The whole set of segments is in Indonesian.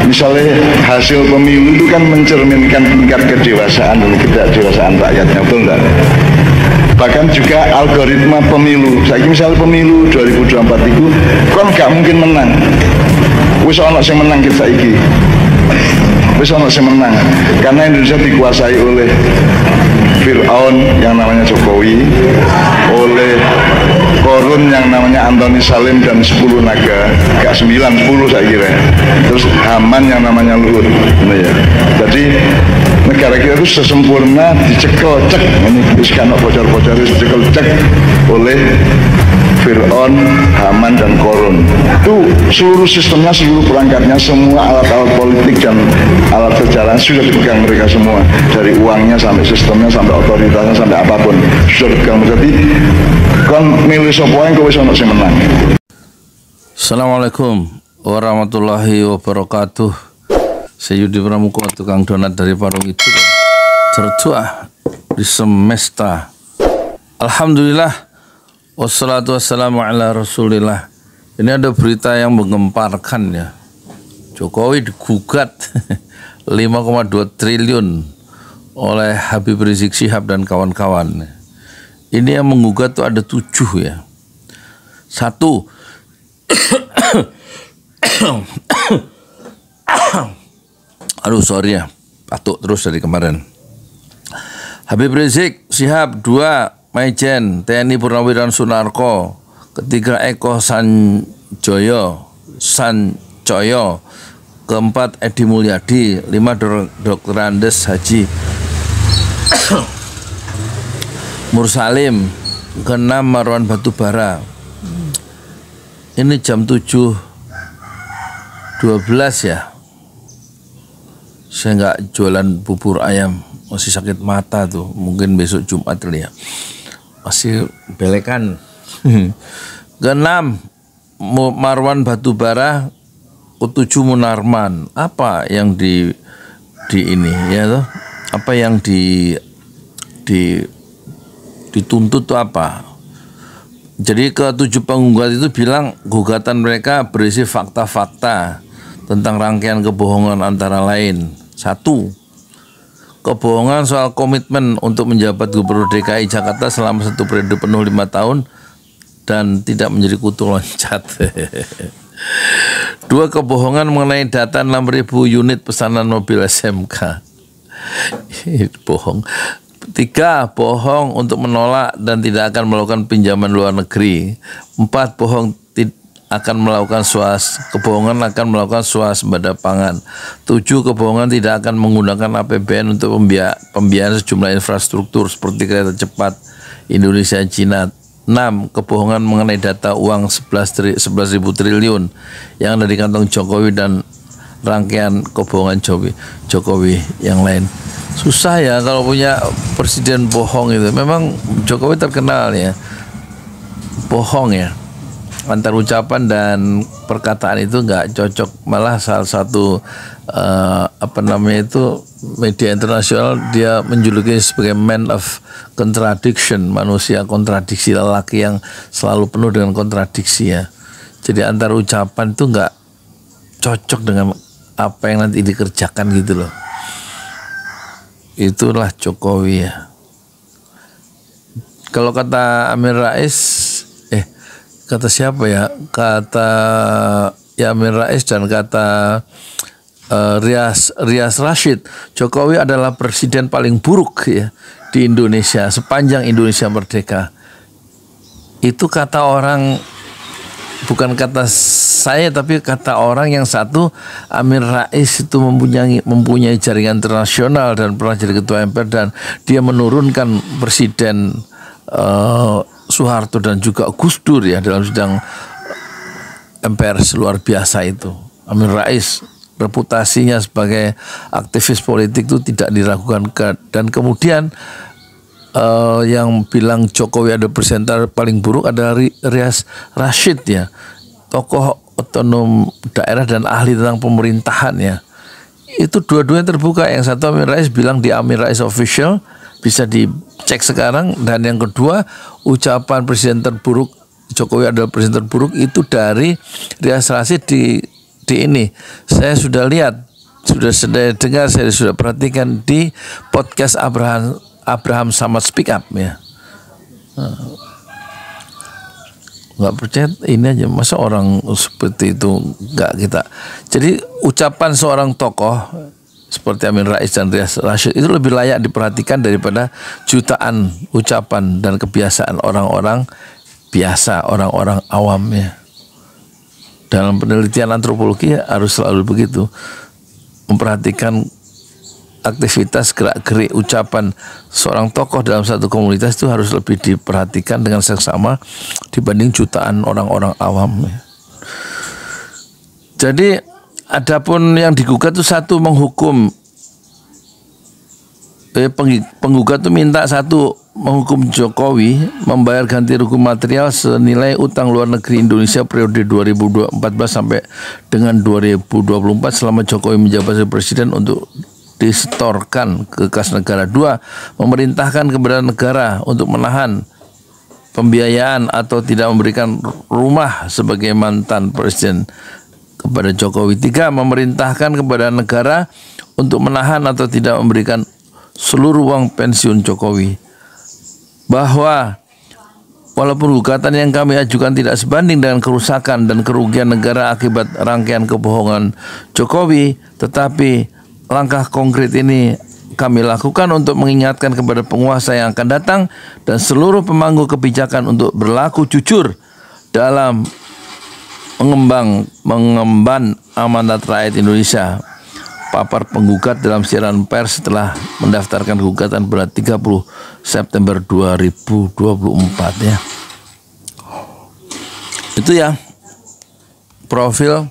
Misalnya hasil pemilu itu kan mencerminkan tingkat kedewasaan dan ketidakdewasaan rakyatnya, betul enggak? Bahkan juga algoritma pemilu. Saya misalnya pemilu 2024 itu kan gak mungkin menang. Wis ono sing menang kita saiki. Wis ono sing menang karena Indonesia dikuasai oleh Fir'aun yang namanya Jokowi, oleh Korun yang namanya Antoni Salim dan 10 naga, gak 9, 10 saya kira. Terus Haman yang namanya Luhut. Nah, ya. Jadi negara kita itu sesempurna dicekel cek, ini iskano bocor-bocor dicekel cek oleh Fir'aun, Haman dan Korun. Itu seluruh sistemnya, seluruh perangkatnya, semua alat-alat politik dan alat sejarah sudah dipegang mereka semua. Dari uangnya sampai sistemnya, sampai otoritasnya, sampai apapun sudah dipegang. Jadi kan milih sopo yang kowe sono sing menang. Assalamualaikum warahmatullahi wabarakatuh. Saya Yudi Pramuko, tukang donat dari Parung itu tertua di semesta. Alhamdulillah, wassalatu wassalamu ala rasulillah. Ini ada berita yang menggemparkan ya. Jokowi digugat 5,2 triliun oleh Habib Rizik Syihab dan kawan-kawan. Ini yang menggugat tuh ada 7 ya. 1, aduh sorry ya, batuk terus dari kemarin. Habib Rizik Syihab. 2, Maijen TNI Purnawirawan Sunarko. 3, Eko Sanjoyo. 4, Edi Mulyadi. 5, Dr. Andes Haji Mursalim. 6, Marwan Batubara. Ini jam 7.12 ya. Saya nggak jualan bubur ayam, masih sakit mata tuh. Mungkin besok Jumat kali ya. Masih belekan. 6, Marwan Batubara. 7, Munarman. Apa yang di ini ya tuh? Apa yang dituntut tuh apa? Jadi ke-7 penggugat itu bilang gugatan mereka berisi fakta-fakta tentang rangkaian kebohongan antara lain. 1, kebohongan soal komitmen untuk menjabat Gubernur DKI Jakarta selama 1 periode penuh 5 tahun dan tidak menjadi kutu loncat. 2, kebohongan mengenai data 6.000 unit pesanan mobil SMK. Bohong. 3, bohong untuk menolak dan tidak akan melakukan pinjaman luar negeri. 4, kebohongan akan melakukan swasembada pangan. 7, kebohongan tidak akan menggunakan APBN untuk pembiayaan sejumlah infrastruktur seperti kereta cepat Indonesia Cina. 6, kebohongan mengenai data uang 11.000 triliun yang ada di kantong Jokowi dan rangkaian kebohongan Jokowi yang lain. Susah ya kalau punya presiden bohong itu. Memang Jokowi terkenal ya bohong ya. Antar ucapan dan perkataan itu nggak cocok. Malah salah satu media internasional dia menjuluki sebagai man of contradiction, manusia kontradiksi, lelaki yang selalu penuh dengan kontradiksi ya. Jadi antar ucapan itu nggak cocok dengan apa yang nanti dikerjakan gitu loh. Itulah Jokowi ya. Kalau kata Amin Rais, kata siapa ya? Kata Amin Rais dan kata Rias Rashid, Jokowi adalah presiden paling buruk ya di Indonesia sepanjang Indonesia merdeka. Itu kata orang, bukan kata saya tapi kata orang yang satu. Amin Rais itu mempunyai jaringan internasional dan pernah jadi ketua MPR, dan dia menurunkan Presiden Soeharto dan juga Gus Dur ya dalam sidang MPR luar biasa itu. Amin Rais reputasinya sebagai aktivis politik itu tidak diragukan. Dan kemudian yang bilang Jokowi ada presiden paling buruk adalah Rias Rashid ya, tokoh otonom daerah dan ahli tentang pemerintahan ya. Itu dua-duanya terbuka. Yang satu Amin Rais bilang di Amin Rais Official, bisa dicek sekarang. Dan yang kedua, ucapan presiden terburuk Jokowi adalah presiden terburuk itu dari Rias Rashid di ini. Saya sudah lihat, sudah dengar, saya sudah perhatikan di podcast Abraham sama Speak Up ya. Nggak percaya ini aja, masa orang seperti itu nggak kita. Jadi ucapan seorang tokoh seperti Amin Rais dan Riaz Rashid itu lebih layak diperhatikan daripada jutaan ucapan dan kebiasaan orang-orang biasa, orang-orang awam ya. Dalam penelitian antropologi harus selalu begitu, memperhatikan aktivitas, gerak-gerik, ucapan seorang tokoh dalam satu komunitas itu harus lebih diperhatikan dengan seksama dibanding jutaan orang-orang awam ya. Jadi adapun yang digugat itu satu, menghukum penggugat itu minta satu, menghukum Jokowi membayar ganti rugi material senilai utang luar negeri Indonesia periode 2014 sampai dengan 2024 selama Jokowi menjabat sebagai presiden untuk disetorkan ke kas negara. Dua, memerintahkan kepada negara untuk menahan pembiayaan atau tidak memberikan rumah sebagai mantan presiden kepada Jokowi. Tiga, memerintahkan kepada negara untuk menahan atau tidak memberikan seluruh uang pensiun Jokowi. Bahwa walaupun gugatan yang kami ajukan tidak sebanding dengan kerusakan dan kerugian negara akibat rangkaian kebohongan Jokowi, tetapi langkah konkret ini kami lakukan untuk mengingatkan kepada penguasa yang akan datang dan seluruh pemangku kebijakan untuk berlaku jujur dalam mengemban amanat rakyat Indonesia. Papar penggugat dalam siaran pers setelah mendaftarkan gugatan pada 30 September 2024 ya. Itu ya profil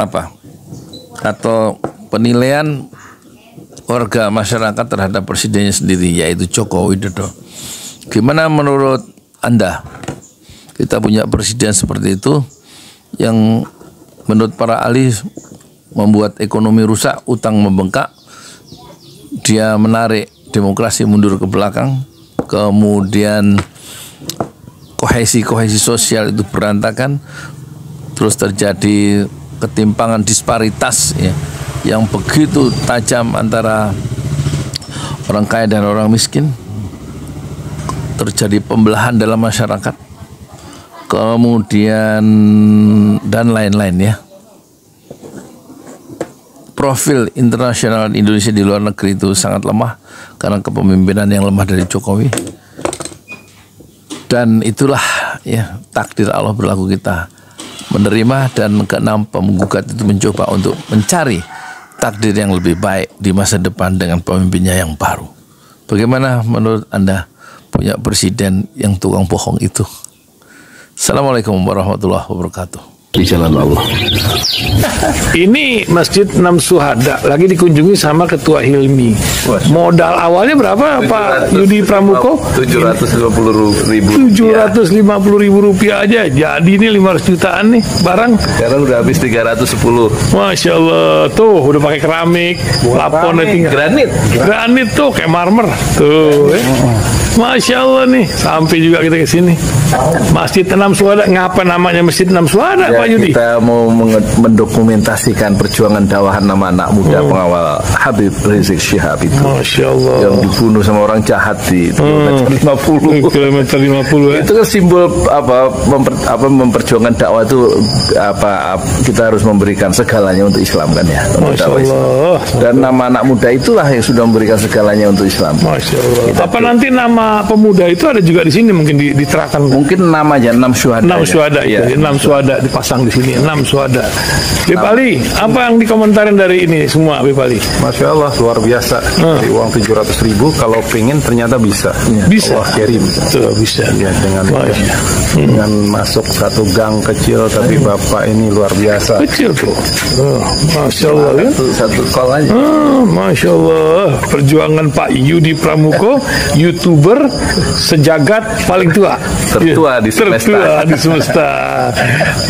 apa atau penilaian warga masyarakat terhadap presidennya sendiri, yaitu Joko Widodo. Gimana menurut Anda? Kita punya presiden seperti itu yang menurut para ahli membuat ekonomi rusak, utang membengkak, dia menarik demokrasi mundur ke belakang, kemudian kohesi sosial itu berantakan, terus terjadi ketimpangan disparitas ya, yang begitu tajam antara orang kaya dan orang miskin, terjadi pembelahan dalam masyarakat, kemudian dan lain-lain ya. Profil internasional Indonesia di luar negeri itu sangat lemah karena kepemimpinan yang lemah dari Jokowi. Dan itulah ya takdir Allah berlaku, kita menerima. Dan keenam, penggugat itu mencoba untuk mencari takdir yang lebih baik di masa depan dengan pemimpinnya yang baru. Bagaimana menurut Anda punya presiden yang tukang bohong itu? Assalamualaikum warahmatullahi wabarakatuh. Di jalan Allah. Ini Masjid 6 Syuhada lagi dikunjungi sama Ketua Hilmi. Modal awalnya berapa Pak Yudi Pramuko? 750.000. 750.000 rupiah aja. Jadi ini 500 jutaan nih barang. Sekarang udah habis 310. Masya Allah, tuh udah pakai keramik, plafonnya tinggal granit tuh kayak marmer tuh. Masya Allah nih, sampai juga kita ke sini. Masjid 6 Syuhada, ngapa namanya Masjid 6 Syuhada Pak Yudi? Kita mau mendokumentasikan perjuangan dakwahan nama anak muda pengawal Habib Rizik Syihab itu. Masya Allah. Yang dibunuh sama orang jahat di kilometer 50 ya. Itu kan simbol memperjuangkan dakwah itu kita harus memberikan segalanya untuk Islam kan ya. Masya Allah. Dan nama anak muda itulah yang sudah memberikan segalanya untuk Islam. Masya Allah. Apa nanti nama pemuda itu ada juga di sini mungkin diterangkan? Mungkin namanya 6 Syuhada. 6 Syuhada itu, ya. 6 Syuhada dipasang di sini. 6 Syuhada. Bip Ali, apa yang dikomentarin dari ini semua, Bip Ali? Masya Allah, luar biasa. Dari uang 700.000, kalau pengen ternyata bisa. Bisa. Allah kirim. Tuh, bisa. Ya, dengan masuk satu gang kecil, tapi Bapak ini luar biasa. Kecil tuh. Masya Allah ya. Satu call aja. Masya Allah. Perjuangan Pak Yudi Pramuko, YouTuber YouTuber sejagat paling tua. Tertua di semesta. Tertua di semesta.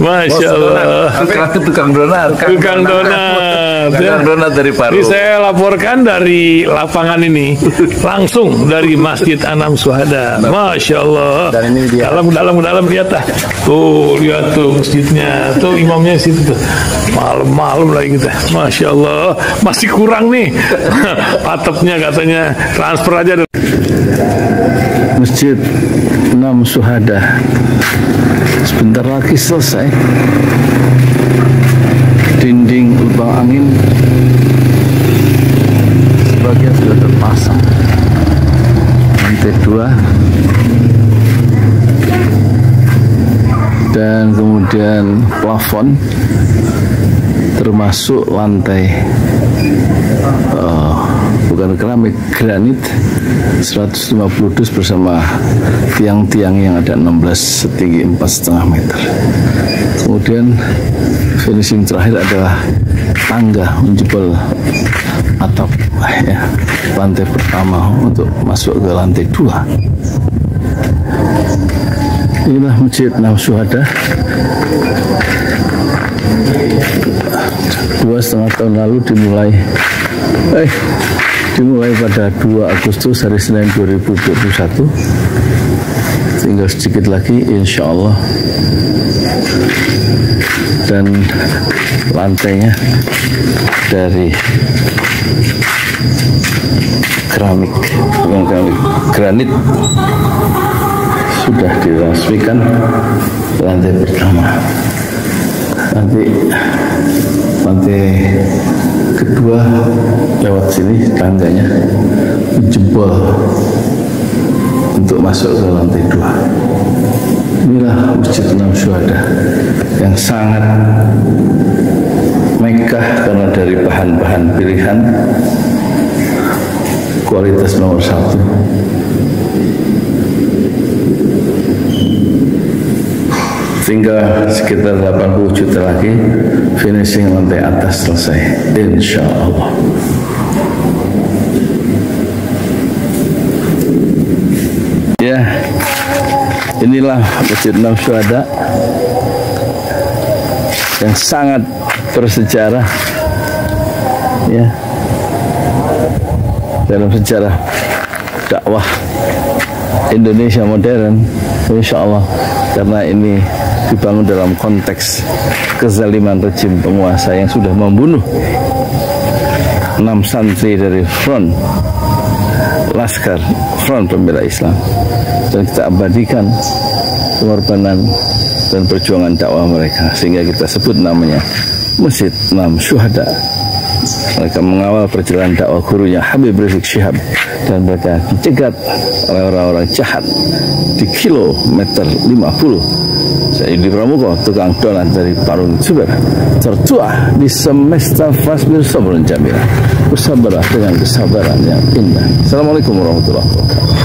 Masya Allah. Tukang donat. Tukang donat. Tukang donat dari Paru. Ini saya laporkan dari lapangan ini, langsung dari Masjid Anam Syuhada. Masya Allah. Dan ini dia. Dalam lihat dah. Tuh lihat tuh masjidnya. Tuh imamnya di situ tuh. Malam-malam lagi kita. Masya Allah. Masih kurang nih. Atapnya katanya transfer aja. Masjid Anam Syuhada sebentar lagi selesai. Dinding lubang angin sebagian sudah terpasang, lantai 2 dan kemudian plafon termasuk lantai bukan keramik, granit 150 dus bersama tiang-tiang yang ada 16 setinggi 4,5 meter. Kemudian finishing terakhir adalah tangga menjebol atap ya, lantai pertama untuk masuk ke lantai 2. Inilah Masjid Anam Syuhada. 2,5 tahun lalu dimulai pada 2 Agustus hari Senin 2021. Tinggal sedikit lagi insya Allah, dan lantainya dari keramik, bukan keramik, granit sudah diresmikan lantai pertama. Nanti lantai kedua lewat sini tangganya jebol untuk masuk ke lantai 2. Inilah Masjid Anam Syuhada yang sangat megah karena dari bahan-bahan pilihan kualitas nomor 1. Tinggal sekitar 80 juta lagi finishing lantai atas selesai, insya Allah. Ya, inilah Masjid Anam Syuhada yang sangat bersejarah ya dalam sejarah dakwah Indonesia modern, insya Allah, karena ini dibangun dalam konteks kezaliman rejim penguasa yang sudah membunuh 6 santri dari front Laskar Front Pembela Islam, dan kita abadikan pengorbanan dan perjuangan dakwah mereka sehingga kita sebut namanya Masjid Anam Syuhada. Mereka mengawal perjalanan dakwah gurunya Habib Rizik Syihab, dan mereka dicegat oleh orang-orang jahat di kilometer 50. Saya Yudi Pramuko, tukang donat dari Parung Suber, tertua di semesta fasbir sabrun jamil, bersabarlah dengan kesabaran yang indah. Assalamualaikum warahmatullahi wabarakatuh.